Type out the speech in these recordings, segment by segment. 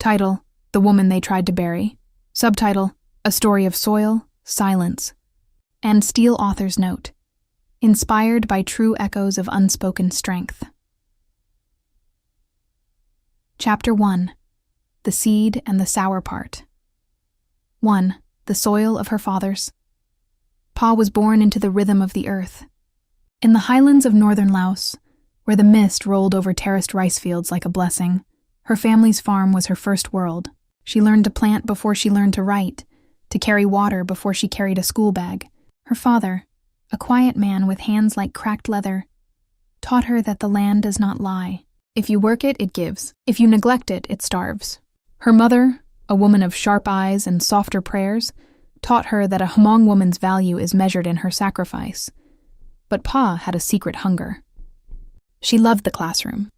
Title: The Woman They Tried to Bury. Subtitle: A Story of Soil, Silence. And Steele author's note: Inspired by true echoes of unspoken strength. Chapter 1. The Seed and the Sour Part. 1. The Soil of Her Fathers. Pa was born into the rhythm of the earth. In the highlands of northern Laos, where the mist rolled over terraced rice fields like a blessing, her family's farm was her first world. She learned to plant before she learned to write, to carry water before she carried a school bag. Her father, a quiet man with hands like cracked leather, taught her that the land does not lie. If you work it, it gives. If you neglect it, it starves. Her mother, a woman of sharp eyes and softer prayers, taught her that a Hmong woman's value is measured in her sacrifice. But Pa had a secret hunger. She loved the classroom.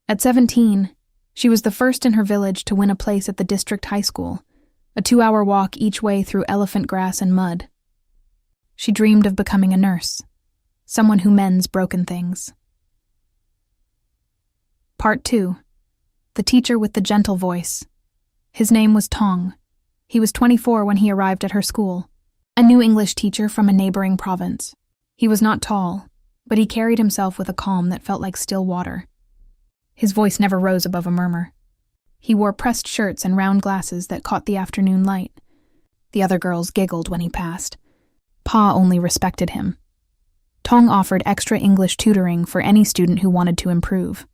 At 17, she was the first in her village to win a place at the district high school, a 2-hour walk each way through elephant grass and mud. She dreamed of becoming a nurse, someone who mends broken things. Part 2. The Teacher with the Gentle Voice. His name was Tong. He was 24 when he arrived at her school, a new English teacher from a neighboring province. He was not tall, but he carried himself with a calm that felt like still water. His voice never rose above a murmur. He wore pressed shirts and round glasses that caught the afternoon light. The other girls giggled when he passed. Pa only respected him. Tong offered extra English tutoring for any student who wanted to improve.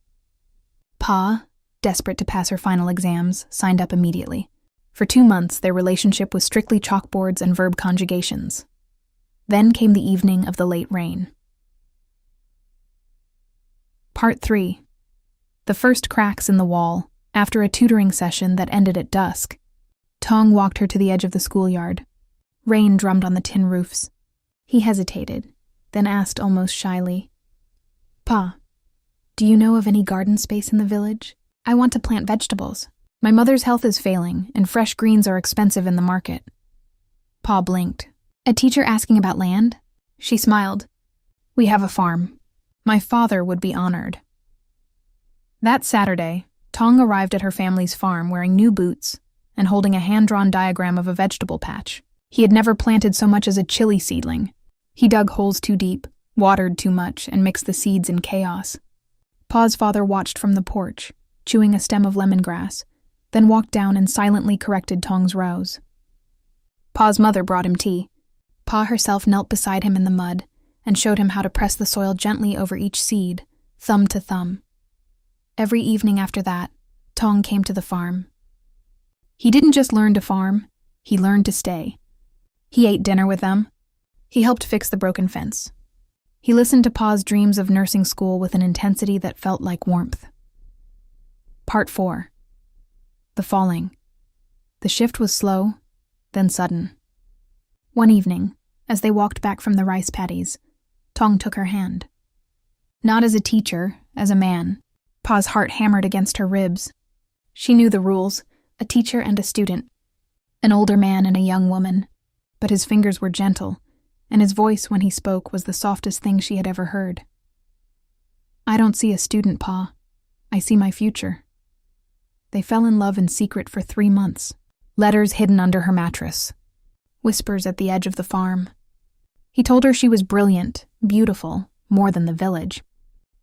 Pa, desperate to pass her final exams, signed up immediately. For 2 months, their relationship was strictly chalkboards and verb conjugations. Then came the evening of the late rain. Part 3. The first cracks in the wall, after a tutoring session that ended at dusk. Tong walked her to the edge of the schoolyard. Rain drummed on the tin roofs. He hesitated, then asked almost shyly, "Pa, do you know of any garden space in the village? I want to plant vegetables. My mother's health is failing, and fresh greens are expensive in the market." Pa blinked. "A teacher asking about land?" She smiled. "We have a farm. My father would be honored." That Saturday, Tong arrived at her family's farm wearing new boots and holding a hand-drawn diagram of a vegetable patch. He had never planted so much as a chili seedling. He dug holes too deep, watered too much, and mixed the seeds in chaos. Pa's father watched from the porch, chewing a stem of lemongrass, then walked down and silently corrected Tong's rows. Pa's mother brought him tea. Pa herself knelt beside him in the mud and showed him how to press the soil gently over each seed, thumb to thumb. Every evening after that, Tong came to the farm. He didn't just learn to farm, he learned to stay. He ate dinner with them. He helped fix the broken fence. He listened to Pa's dreams of nursing school with an intensity that felt like warmth. Part 4. The Falling. The shift was slow, then sudden. One evening, as they walked back from the rice paddies, Tong took her hand. Not as a teacher, as a man. Pa's heart hammered against her ribs. She knew the rules, a teacher and a student, an older man and a young woman, but his fingers were gentle, and his voice when he spoke was the softest thing she had ever heard. "I don't see a student, Pa. I see my future." They fell in love in secret for 3 months, letters hidden under her mattress, whispers at the edge of the farm. He told her she was brilliant, beautiful, more than the village.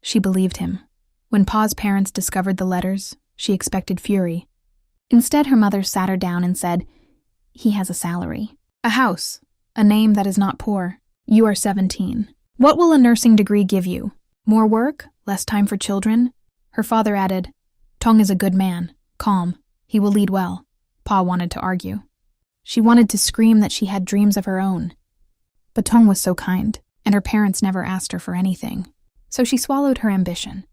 She believed him. When Pa's parents discovered the letters, she expected fury. Instead, her mother sat her down and said, "He has a salary, a house, a name that is not poor. You are 17. What will a nursing degree give you? More work? Less time for children?" Her father added, "Tong is a good man, calm. He will lead well." Pa wanted to argue. She wanted to scream that she had dreams of her own. But Tong was so kind, and her parents never asked her for anything, so she swallowed her ambition.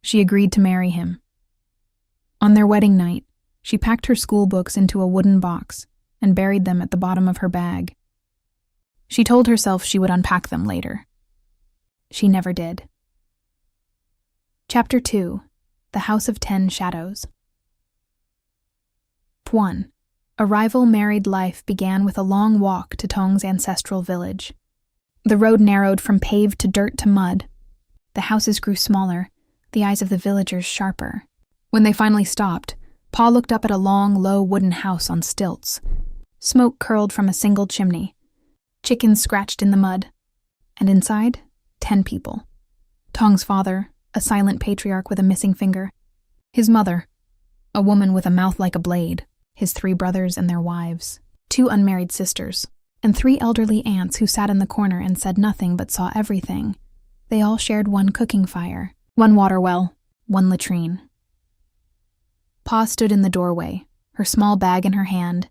She agreed to marry him. On their wedding night, she packed her school books into a wooden box and buried them at the bottom of her bag. She told herself she would unpack them later. She never did. Chapter 2. The House of 10 Shadows. 1. A rival married life began with a long walk to Tong's ancestral village. The road narrowed from paved to dirt to mud. The houses grew smaller, the eyes of the villagers sharper. When they finally stopped, Pa looked up at a long, low wooden house on stilts. Smoke curled from a single chimney. Chickens scratched in the mud. And inside, 10 people. Tong's father, a silent patriarch with a missing finger. His mother, a woman with a mouth like a blade. His 3 brothers and their wives. 2 unmarried sisters. And 3 elderly aunts who sat in the corner and said nothing but saw everything. They all shared one cooking fire, 1 water well, 1 latrine. Pa stood in the doorway, her small bag in her hand,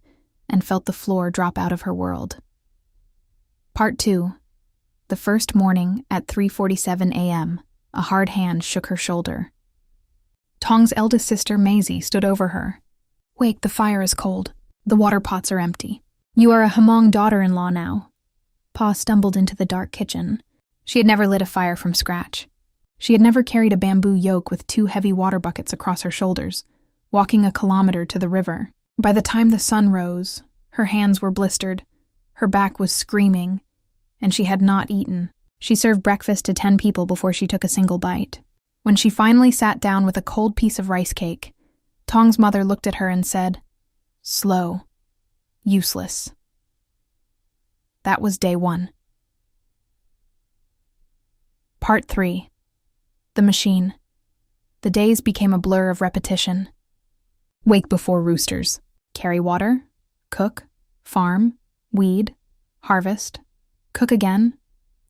and felt the floor drop out of her world. Part 2. The first morning at 3:47 a.m., a hard hand shook her shoulder. Tong's eldest sister, Maisie, stood over her. "Wake, the fire is cold. The water pots are empty. You are a Hmong daughter-in-law now." Pa stumbled into the dark kitchen. She had never lit a fire from scratch. She had never carried a bamboo yoke with 2 heavy water buckets across her shoulders, walking a kilometer to the river. By the time the sun rose, her hands were blistered, her back was screaming, and she had not eaten. She served breakfast to 10 people before she took a single bite. When she finally sat down with a cold piece of rice cake, Tong's mother looked at her and said, "Slow. Useless." That was day 1. Part 3. The machine. The days became a blur of repetition. Wake before roosters. Carry water. Cook. Farm. Weed. Harvest. Cook again.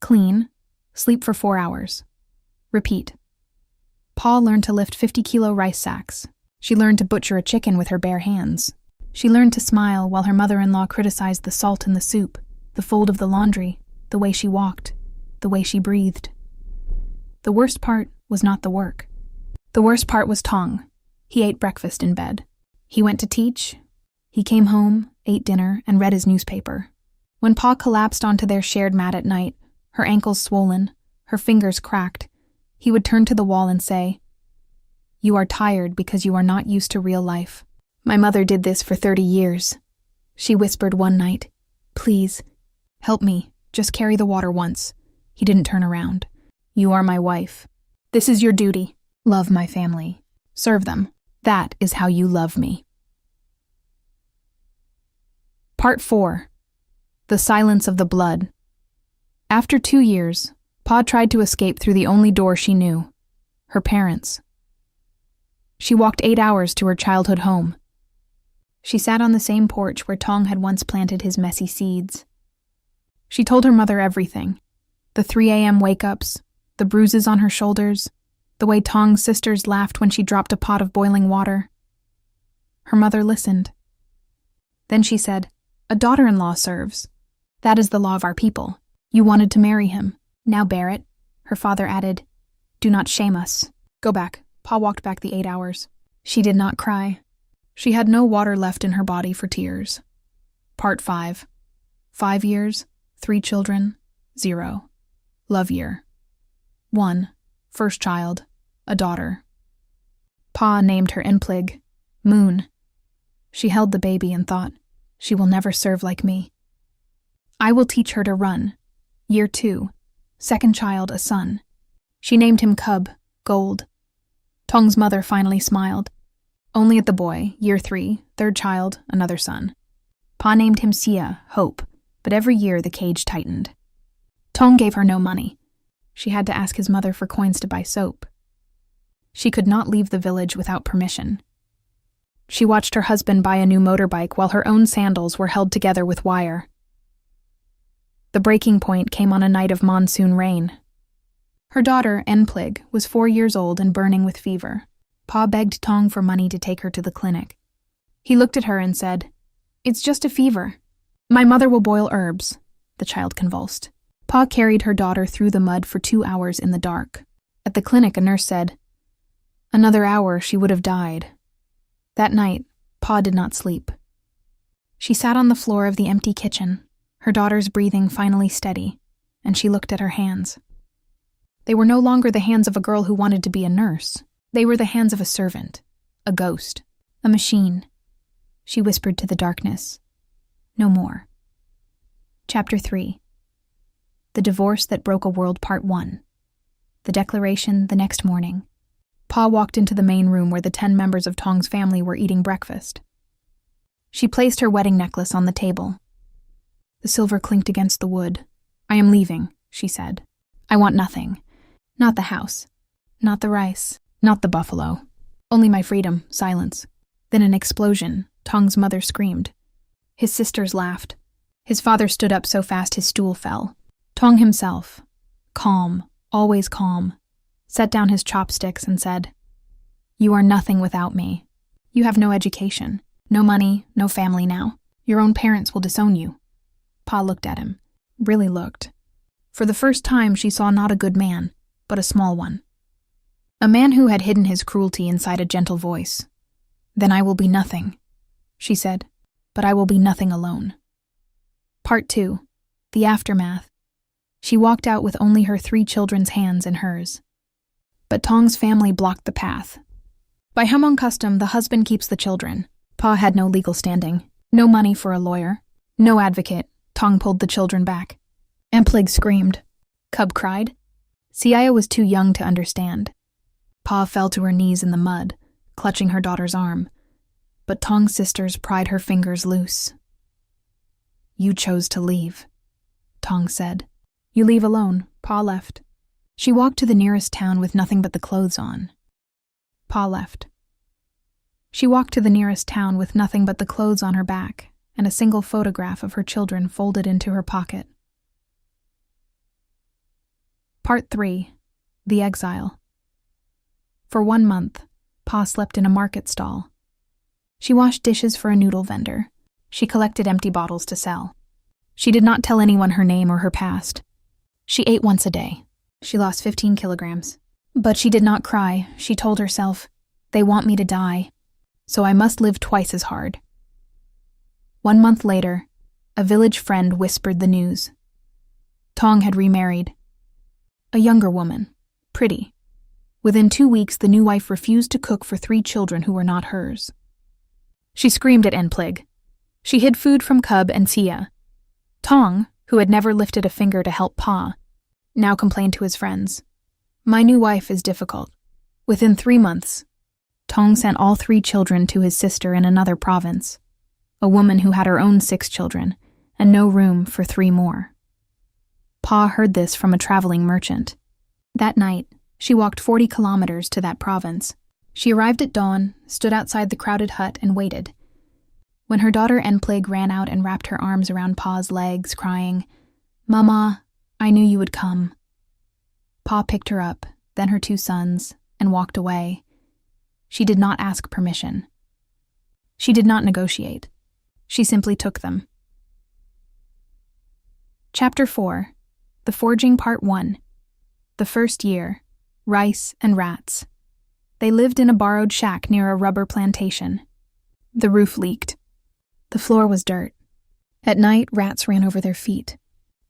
Clean. Sleep for 4 hours. Repeat. Pa learned to lift 50-kilo rice sacks. She learned to butcher a chicken with her bare hands. She learned to smile while her mother-in-law criticized the salt in the soup, the fold of the laundry, the way she walked, the way she breathed. The worst part was not the work. The worst part was Tong. He ate breakfast in bed. He went to teach. He came home, ate dinner, and read his newspaper. When Pa collapsed onto their shared mat at night, her ankles swollen, her fingers cracked, he would turn to the wall and say, "You are tired because you are not used to real life. My mother did this for 30 years. She whispered one night, 'Please, help me, just carry the water once.' He didn't turn around. 'You are my wife. This is your duty. Love my family. Serve them. That is how you love me.'" Part 4. The silence of the blood. After 2 years, Pa tried to escape through the only door she knew, her parents. She walked 8 hours to her childhood home. She sat on the same porch where Tong had once planted his messy seeds. She told her mother everything, the 3 a.m. wake-ups, the bruises on her shoulders, the way Tong's sisters laughed when she dropped a pot of boiling water. Her mother listened. Then she said, "A daughter-in-law serves. That is the law of our people. You wanted to marry him. Now bear it." Her father added, "Do not shame us. Go back." Pa walked back the 8 hours. She did not cry. She had no water left in her body for tears. Part 5. 5 years, 3 children, 0. Love year. 1. First child, a daughter. Pa named her nplog, Moon. She held the baby and thought, "She will never serve like me. I will teach her to run." Year 2. Second child, a son. She named him Cub, Gold. Tong's mother finally smiled. Only at the boy, year 3, third child, another son. Pa named him Qhia, Hope, but every year the cage tightened. Tong gave her no money. She had to ask his mother for coins to buy soap. She could not leave the village without permission. She watched her husband buy a new motorbike while her own sandals were held together with wire. The breaking point came on a night of monsoon rain. Her daughter, nplog, was 4 years old and burning with fever. Pa begged Tong for money to take her to the clinic. He looked at her and said, "It's just a fever. My mother will boil herbs." The child convulsed. Pa carried her daughter through the mud for 2 hours in the dark. At the clinic, a nurse said, "Another hour, she would have died." That night, Pa did not sleep. She sat on the floor of the empty kitchen, her daughter's breathing finally steady, and she looked at her hands. They were no longer the hands of a girl who wanted to be a nurse. They were the hands of a servant, a ghost, a machine. She whispered to the darkness, "No more." Chapter 3. The Divorce That Broke a World Part 1. The declaration the next morning. Pa walked into the main room where the 10 members of Tong's family were eating breakfast. She placed her wedding necklace on the table. The silver clinked against the wood. "I am leaving," she said. "I want nothing. Not the house. Not the rice. Not the buffalo. Only my freedom, silence." Then an explosion. Tong's mother screamed. His sisters laughed. His father stood up so fast his stool fell. Tong himself, calm, always calm, set down his chopsticks and said, "You are nothing without me. You have no education, no money, no family now. Your own parents will disown you." Pa looked at him, really looked. For the first time she saw not a good man, but a small one. A man who had hidden his cruelty inside a gentle voice. "Then I will be nothing," she said, "but I will be nothing alone." Part 2. The aftermath. She walked out with only her 3 children's hands in hers. But Tong's family blocked the path. By Hmong custom, the husband keeps the children. Pa had no legal standing, no money for a lawyer, no advocate. Tong pulled the children back. nplog screamed. Cub cried. Qhia was too young to understand. Pa fell to her knees in the mud, clutching her daughter's arm. But Tong's sisters pried her fingers loose. "You chose to leave," Tong said. "You leave alone." Pa left. She walked to the nearest town with nothing but the clothes on. Pa left. She walked to the nearest town with nothing but the clothes on her back and a single photograph of her children folded into her pocket. Part 3. The exile. For 1 month, Pa slept in a market stall. She washed dishes for a noodle vendor. She collected empty bottles to sell. She did not tell anyone her name or her past. She ate once a day. She lost 15 kilograms. But she did not cry. She told herself, "They want me to die, so I must live twice as hard." 1 month later, a village friend whispered the news. Tong had remarried. A younger woman, pretty. Within 2 weeks, the new wife refused to cook for 3 children who were not hers. She screamed at nplog. She hid food from Cub and Qhia. Tong, who had never lifted a finger to help Pa, now complained to his friends. "My new wife is difficult." Within 3 months, Tong sent all 3 children to his sister in another province, a woman who had her own 6 children and no room for 3 more. Pa heard this from a traveling merchant. That night, she walked 40 kilometers to that province. She arrived at dawn, stood outside the crowded hut, and waited. When her daughter nplog ran out and wrapped her arms around Pa's legs, crying, "Mama, I knew you would come." Pa picked her up, then her 2 sons, and walked away. She did not ask permission. She did not negotiate. She simply took them. Chapter 4. The Forging Part 1. The first year. Rice and rats. They lived in a borrowed shack near a rubber plantation. The roof leaked. The floor was dirt. At night, rats ran over their feet.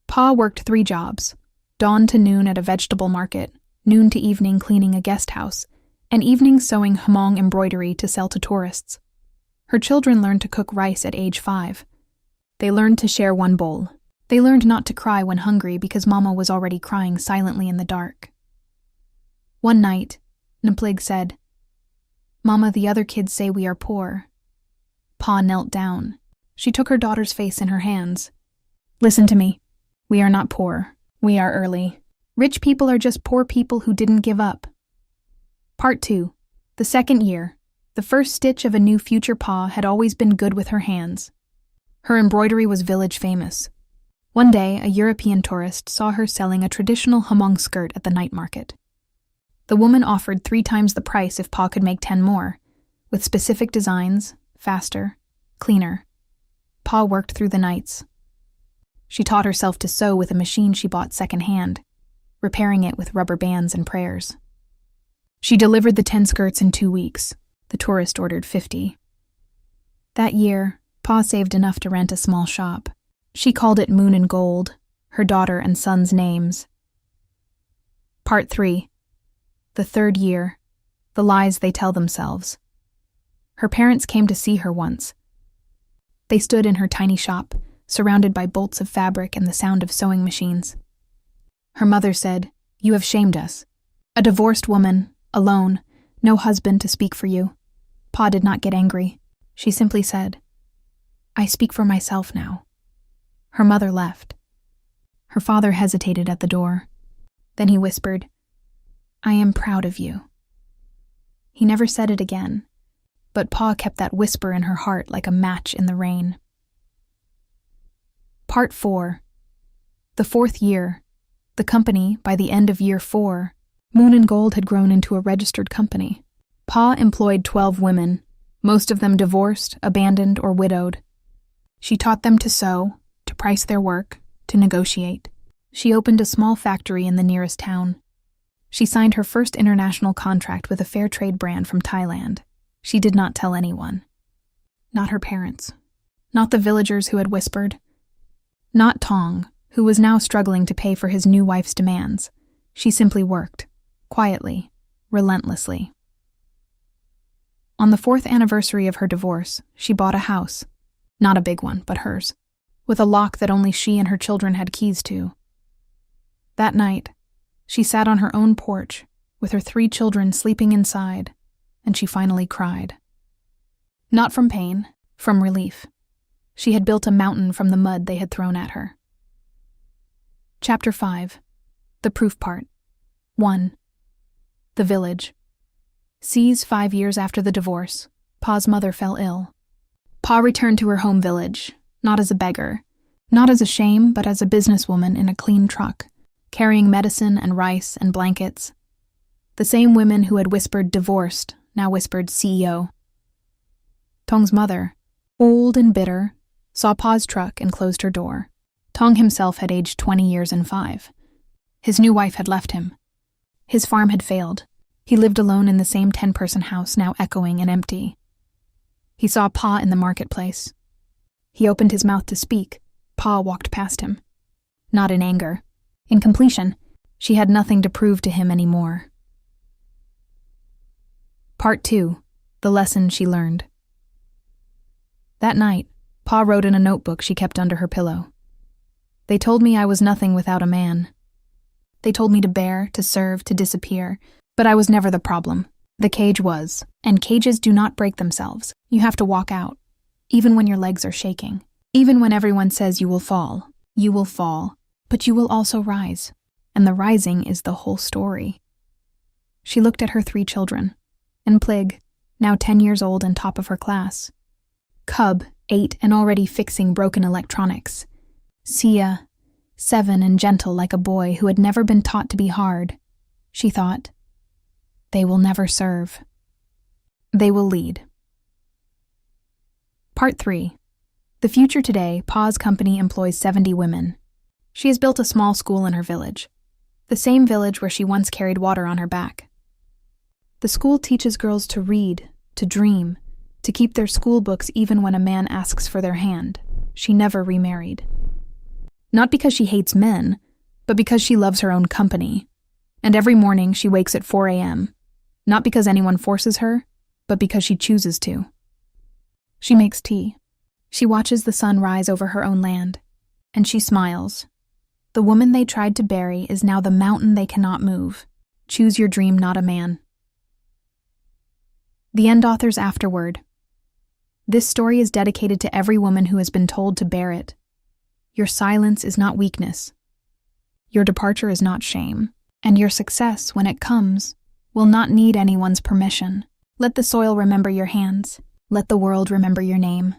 Pa worked 3 jobs, dawn to noon at a vegetable market, noon to evening cleaning a guest house, and evening sewing Hmong embroidery to sell to tourists. Her children learned to cook rice at age 5. They learned to share 1 bowl. They learned not to cry when hungry because Mama was already crying silently in the dark. One night, nplog said, "Mama, the other kids say we are poor." Pa knelt down. She took her daughter's face in her hands. "Listen to me. We are not poor. We are early. Rich people are just poor people who didn't give up." Part 2. The second year. The first stitch of a new future Pa had always been good with her hands. Her embroidery was village famous. One day, a European tourist saw her selling a traditional Hmong skirt at the night market. The woman offered 3 times the price if Pa could make 10 more, with specific designs, faster, cleaner. Pa worked through the nights. She taught herself to sew with a machine she bought secondhand, repairing it with rubber bands and prayers. She delivered the 10 skirts in 2 weeks. The tourist ordered 50. That year, Pa saved enough to rent a small shop. She called it Moon and Gold, her daughter and son's names. Part 3. The third year. The lies they tell themselves. Her parents came to see her once. They stood in her tiny shop, surrounded by bolts of fabric and the sound of sewing machines. Her mother said, "You have shamed us." A divorced woman, alone, No husband to speak for you. Pa did not get angry. She simply said, I speak for myself now. Her mother left. Her father hesitated at the door. Then he whispered, I am proud of you. He never said it again, but Pa kept that whisper in her heart like a match in the rain. Part 4. The 4th year. The company, by the end of year 4, Moon and Gold had grown into a registered company. Pa employed 12 women, most of them divorced, abandoned, or widowed. She taught them to sew, to price their work, to negotiate. She opened a small factory in the nearest town. She signed her first international contract with a fair trade brand from Thailand. She did not tell anyone. Not her parents. Not the villagers who had whispered. Not Tong, who was now struggling to pay for his new wife's demands. She simply worked, quietly, relentlessly. On the 4th anniversary of her divorce, she bought a house. Not a big one, but hers, with a lock that only she and her children had keys to. That night, she sat on her own porch, with her 3 children sleeping inside, and she finally cried. Not from pain, from relief. She had built a mountain from the mud they had thrown at her. Chapter 5. The proof part. 1. The village. C's 5 years after the divorce, Pa's mother fell ill. Pa returned to her home village, not as a beggar, not as a shame, but as a businesswoman in a clean truck, carrying medicine and rice and blankets. The same women who had whispered divorced now whispered CEO. Tong's mother, old and bitter, saw Pa's truck and closed her door. Tong himself had aged 20 years and 5. His new wife had left him. His farm had failed. He lived alone in the same 10-person house, now echoing and empty. He saw Pa in the marketplace. He opened his mouth to speak. Pa walked past him. Not in anger. In completion, she had nothing to prove to him anymore. Part 2. The lesson she learned. That night, Pa wrote in a notebook she kept under her pillow. They told me I was nothing without a man. They told me to bear, to serve, to disappear, but I was never the problem. The cage was, and cages do not break themselves. You have to walk out, even when your legs are shaking. Even when everyone says you will fall, but you will also rise, and the rising is the whole story. She looked at her 3 children, nplog, now 10 years old and top of her class. Khaub, 8 and already fixing broken electronics. Qhia, 7 and gentle like a boy who had never been taught to be hard. She thought, they will never serve. They will lead. Part 3. The future today, Pa's company employs 70 women. She has built a small school in her village, the same village where she once carried water on her back. The school teaches girls to read, to dream, to keep their school books even when a man asks for their hand. She never remarried. Not because she hates men, but because she loves her own company. And every morning she wakes at 4 a.m., not because anyone forces her, but because she chooses to. She makes tea. She watches the sun rise over her own land, and she smiles. The woman they tried to bury is now the mountain they cannot move. Choose your dream, not a man. The end author's afterword. This story is dedicated to every woman who has been told to bear it. Your silence is not weakness. Your departure is not shame. And your success, when it comes, will not need anyone's permission. Let the soil remember your hands. Let the world remember your name.